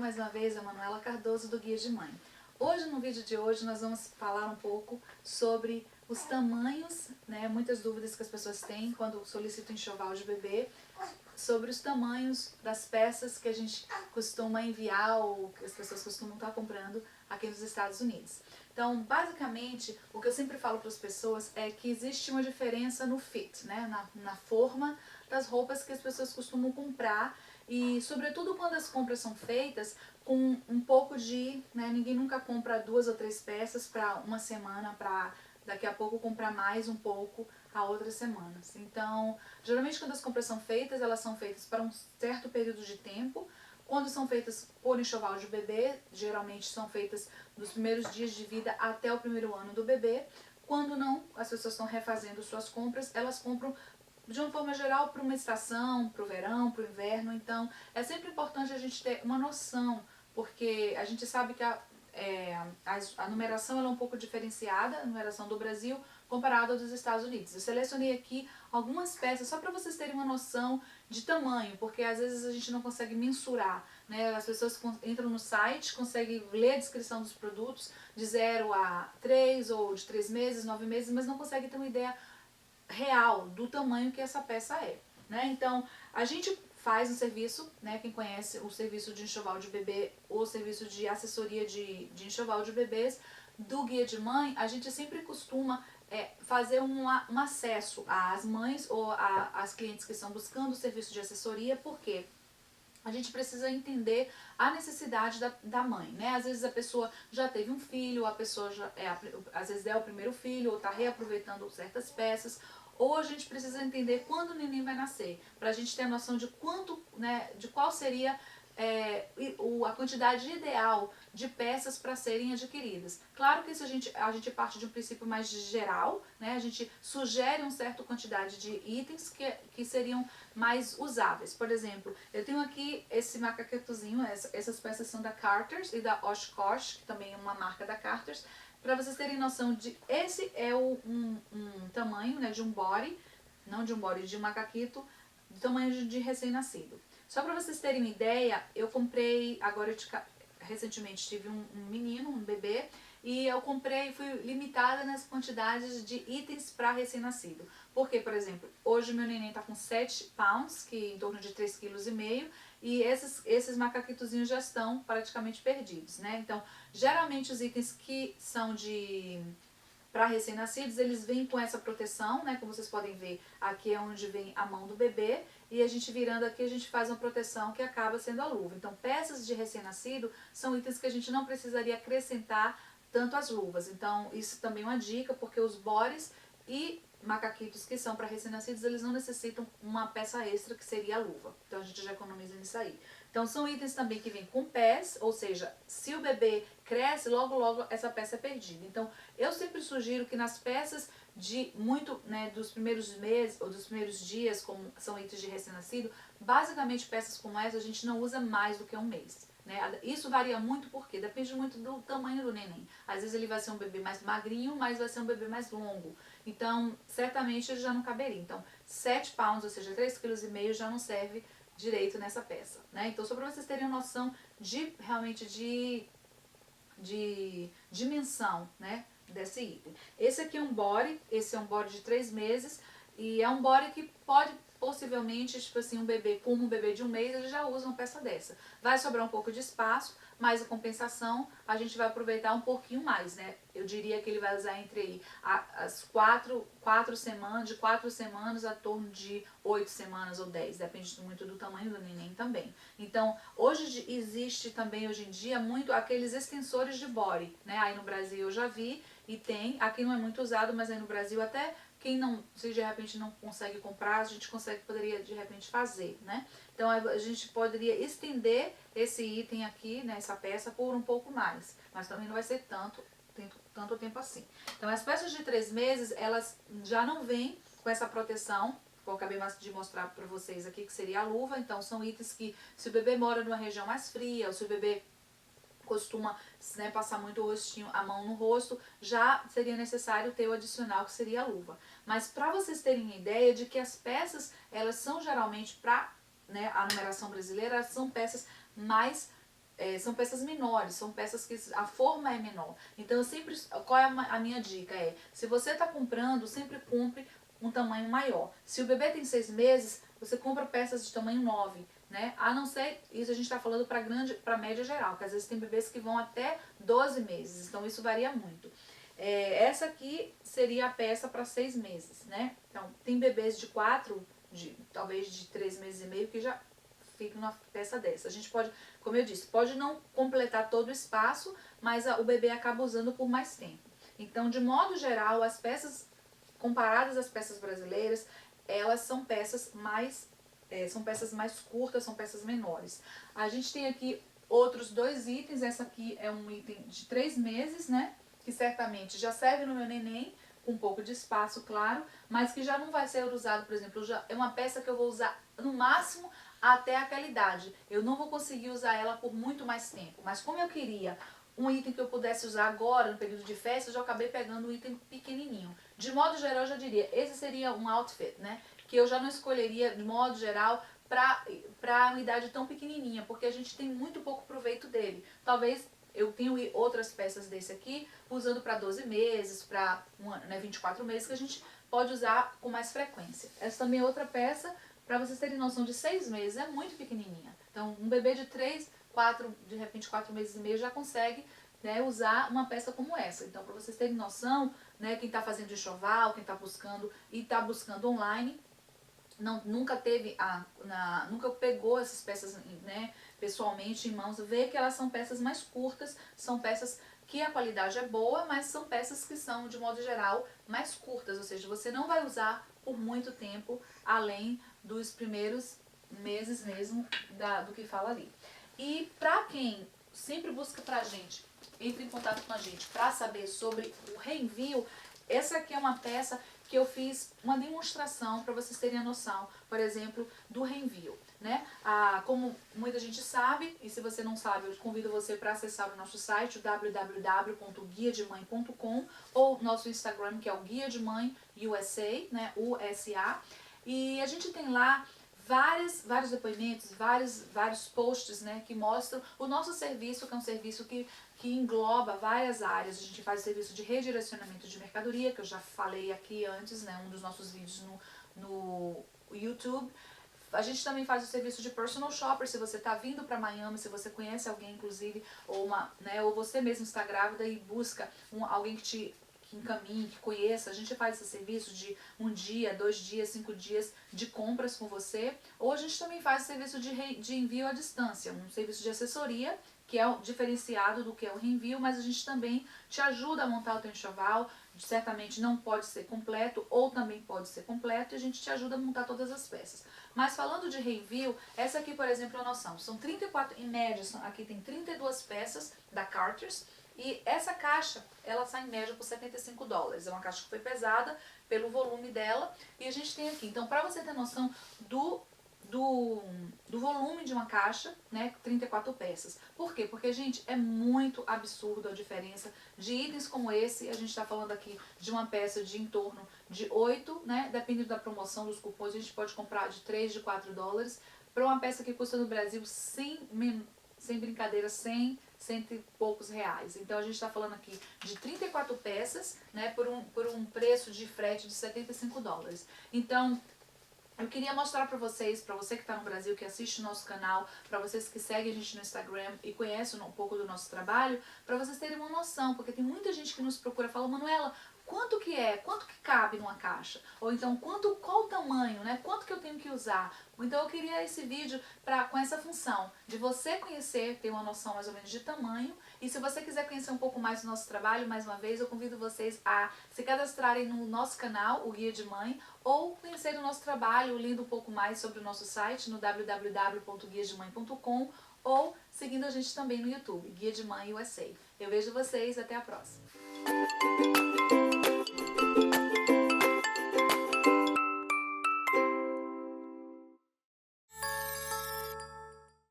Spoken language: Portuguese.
mais uma vez a Manuela Cardoso do Guia de Mãe. Hoje, no vídeo de hoje, nós vamos falar um pouco sobre os tamanhos, né? Muitas dúvidas que as pessoas têm quando solicitam enxoval de bebê, sobre os tamanhos das peças que a gente costuma enviar ou que as pessoas costumam estar comprando aqui nos Estados Unidos. Então, basicamente, o que eu sempre falo para as pessoas é que existe uma diferença no fit, né? Na forma das roupas que as pessoas costumam comprar e, sobretudo, quando as compras são feitas com um pouco de, né? Ninguém nunca compra 2 ou 3 peças para uma semana, para daqui a pouco comprar mais um pouco a outras semanas. Então, geralmente quando as compras são feitas, elas são feitas para um certo período de tempo. Quando são feitas por enxoval de bebê, geralmente são feitas dos primeiros dias de vida até o primeiro ano do bebê. Quando não, as pessoas estão refazendo suas compras, elas compram de uma forma geral para uma estação, para o verão, para o inverno. Então, é sempre importante a gente ter uma noção, porque a gente sabe que a numeração ela é um pouco diferenciada, a numeração do Brasil comparada ao dos Estados Unidos. Eu selecionei aqui algumas peças só para vocês terem uma noção de tamanho, porque às vezes a gente não consegue mensurar, né? As pessoas entram no site, conseguem ler a descrição dos produtos de 0 a 3 ou de 3 meses, 9 meses, mas não conseguem ter uma ideia real do tamanho que essa peça é, né? Então, a gente faz um serviço, né? Quem conhece o serviço de enxoval de bebê ou o serviço de assessoria de enxoval de bebês do Guia de Mãe, a gente sempre costuma fazer um acesso às mães ou às clientes que estão buscando o serviço de assessoria, porque a gente precisa entender a necessidade da mãe, né? Às vezes a pessoa já teve um filho, a pessoa às vezes é o primeiro filho, ou está reaproveitando certas peças, ou a gente precisa entender quando o neném vai nascer, para a gente ter a noção de quanto, né, de qual seria a quantidade ideal de peças para serem adquiridas. Claro que isso a gente parte de um princípio mais geral, né? A gente sugere uma certa quantidade de itens que seriam mais usáveis. Por exemplo, eu tenho aqui esse macaquetozinho, essas peças são da Carter's e da Oshkosh, que também é uma marca da Carter's, para vocês terem noção de esse é um tamanho, né, de um body, não de um body, de um macaquito, do tamanho de recém-nascido. Só para vocês terem uma ideia, eu comprei, recentemente tive um menino, um bebê, e eu comprei, fui limitada nas quantidades de itens para recém-nascido. Porque, por exemplo, hoje meu neném está com 7 pounds, que é em torno de 3,5 kg, e esses macaquitozinhos já estão praticamente perdidos, né? Então, geralmente os itens que são para recém-nascidos, eles vêm com essa proteção, né? Como vocês podem ver, aqui é onde vem a mão do bebê, e a gente virando aqui, a gente faz uma proteção que acaba sendo a luva. Então, peças de recém-nascido são itens que a gente não precisaria acrescentar tanto as luvas. Então, isso também é uma dica, porque os bores e macaquitos que são para recém-nascidos, eles não necessitam uma peça extra que seria a luva. Então, a gente já economiza nisso aí. Então, são itens também que vêm com pés, ou seja, se o bebê cresce, logo, logo essa peça é perdida. Então, eu sempre sugiro que nas peças dos primeiros meses ou dos primeiros dias, como são itens de recém-nascido, basicamente peças como essa a gente não usa mais do que um mês. Né? Isso varia muito porque depende muito do tamanho do neném. Às vezes ele vai ser um bebê mais magrinho, mas vai ser um bebê mais longo. Então, certamente ele já não caberia. Então, 7 pounds, ou seja, 3,5 kg já não serve direito nessa peça. Né? Então, só para vocês terem noção realmente de dimensão, né, desse item. Esse aqui é um body, esse é um body de 3 meses e é um body que pode possivelmente, tipo assim, um bebê como um bebê de 1 mês, ele já usa uma peça dessa. Vai sobrar um pouco de espaço, mas a compensação a gente vai aproveitar um pouquinho mais, né? Eu diria que ele vai usar entre aí as 4 semanas, de 4 semanas a torno de 8 semanas ou 10, depende muito do tamanho do neném também. Então, hoje existe também, hoje em dia, muito aqueles extensores de body, né? Aí no Brasil eu já vi e tem, aqui não é muito usado, mas aí no Brasil até quem não, se de repente não consegue comprar, a gente poderia de repente fazer, né? Então a gente poderia estender esse item aqui, né, essa peça, por um pouco mais, mas também não vai ser tanto tempo assim. Então as peças de 3 meses, elas já não vêm com essa proteção, que eu acabei de mostrar para vocês aqui, que seria a luva. Então são itens que, se o bebê mora numa região mais fria, ou se o bebê costuma, né, passar muito o rostinho, a mão no rosto, já seria necessário ter o adicional, que seria a luva. Mas para vocês terem ideia de que as peças, elas são geralmente para, né, a numeração brasileira, são peças mais são peças menores, são peças que a forma é menor. Então, qual é a minha dica? Se você está comprando, sempre compre um tamanho maior. Se o bebê tem 6 meses, você compra peças de tamanho 9, né? A não ser, isso a gente está falando para média geral, porque às vezes tem bebês que vão até 12 meses, então isso varia muito. Essa aqui seria a peça para 6 meses, né? Então, tem bebês de 4, talvez de 3 meses e meio, que já fica uma peça dessa. A gente pode, como eu disse, pode não completar todo o espaço, mas o bebê acaba usando por mais tempo. Então, de modo geral, as peças, comparadas às peças brasileiras, elas são peças mais curtas, são peças menores. A gente tem aqui outros 2 itens. Essa aqui é um item de 3 meses, né? Que certamente já serve no meu neném, com um pouco de espaço, claro, mas que já não vai ser usado, por exemplo, é uma peça que eu vou usar no máximo até aquela idade. Eu não vou conseguir usar ela por muito mais tempo, mas como eu queria um item que eu pudesse usar agora, no período de festa, eu já acabei pegando um item pequenininho. De modo geral, eu já diria, esse seria um outfit, né? Que eu já não escolheria, de modo geral, para uma idade tão pequenininha, porque a gente tem muito pouco proveito dele. Talvez eu tenho outras peças desse aqui, usando para 12 meses, para 24 meses, que a gente pode usar com mais frequência. Essa também é outra peça, para vocês terem noção, de 6 meses, é muito pequenininha. Então, um bebê de 3, 4, de repente 4 meses e meio já consegue, né, usar uma peça como essa. Então, para vocês terem noção, né, quem está fazendo enxoval, quem está buscando e está buscando online, nunca pegou essas peças, né, pessoalmente em mãos, vê que elas são peças mais curtas, são peças que a qualidade é boa, mas são peças que são, de modo geral, mais curtas, ou seja, você não vai usar por muito tempo, além dos primeiros meses mesmo do que fala ali. E para quem sempre busca pra gente, entre em contato com a gente para saber sobre o reenvio, essa aqui é uma peça que eu fiz uma demonstração para vocês terem a noção, por exemplo, do reenvio, né? Como muita gente sabe, e se você não sabe, eu convido você para acessar o nosso site, www.guiademãe.com, ou nosso Instagram, que é o Guia de Mãe USA, né? USA. E a gente tem lá vários depoimentos, vários posts, né, que mostram o nosso serviço, que é um serviço que engloba várias áreas. A gente faz o serviço de redirecionamento de mercadoria, que eu já falei aqui antes, né, um dos nossos vídeos no YouTube. A gente também faz o serviço de personal shopper, se você está vindo para Miami, se você conhece alguém, inclusive, ou você mesmo está grávida e busca alguém que encaminhe, que conheça. A gente faz esse serviço de 1 dia, 2 dias, 5 dias de compras com você. Ou a gente também faz o serviço de envio à distância, um serviço de assessoria, que é diferenciado do que é o reenvio, mas a gente também te ajuda a montar o teu enxoval. Certamente não pode ser completo, ou também pode ser completo, e a gente te ajuda a montar todas as peças. Mas falando de reenvio, essa aqui, por exemplo, é uma noção. São 34, em média, aqui tem 32 peças da Carter's. E essa caixa, ela sai em média por $75. É uma caixa que foi pesada pelo volume dela. E a gente tem aqui. Então, para você ter noção do volume de uma caixa, né, 34 peças. Por quê? Porque, gente, é muito absurdo a diferença de itens como esse. A gente está falando aqui de uma peça de em torno de 8, né, dependendo da promoção dos cupons, a gente pode comprar de 3, de $4, para uma peça que custa no Brasil, sem brincadeira, 100 e poucos reais. Então a gente está falando aqui de 34 peças, né, por um preço de frete de $75. Então, eu queria mostrar para vocês, para você que está no Brasil, que assiste o nosso canal, para vocês que seguem a gente no Instagram e conhecem um pouco do nosso trabalho, para vocês terem uma noção, porque tem muita gente que nos procura e fala: Manuela, quanto que cabe numa caixa? Ou então, qual o tamanho, né? Quanto que eu tenho que usar? Então eu queria esse vídeo com essa função, de você conhecer, ter uma noção mais ou menos de tamanho. E se você quiser conhecer um pouco mais do nosso trabalho, mais uma vez, eu convido vocês a se cadastrarem no nosso canal, o Guia de Mãe, ou conhecer o nosso trabalho, lendo um pouco mais sobre o nosso site no www.guiademãe.com, ou seguindo a gente também no YouTube, Guia de Mãe USA. Eu vejo vocês, até a próxima.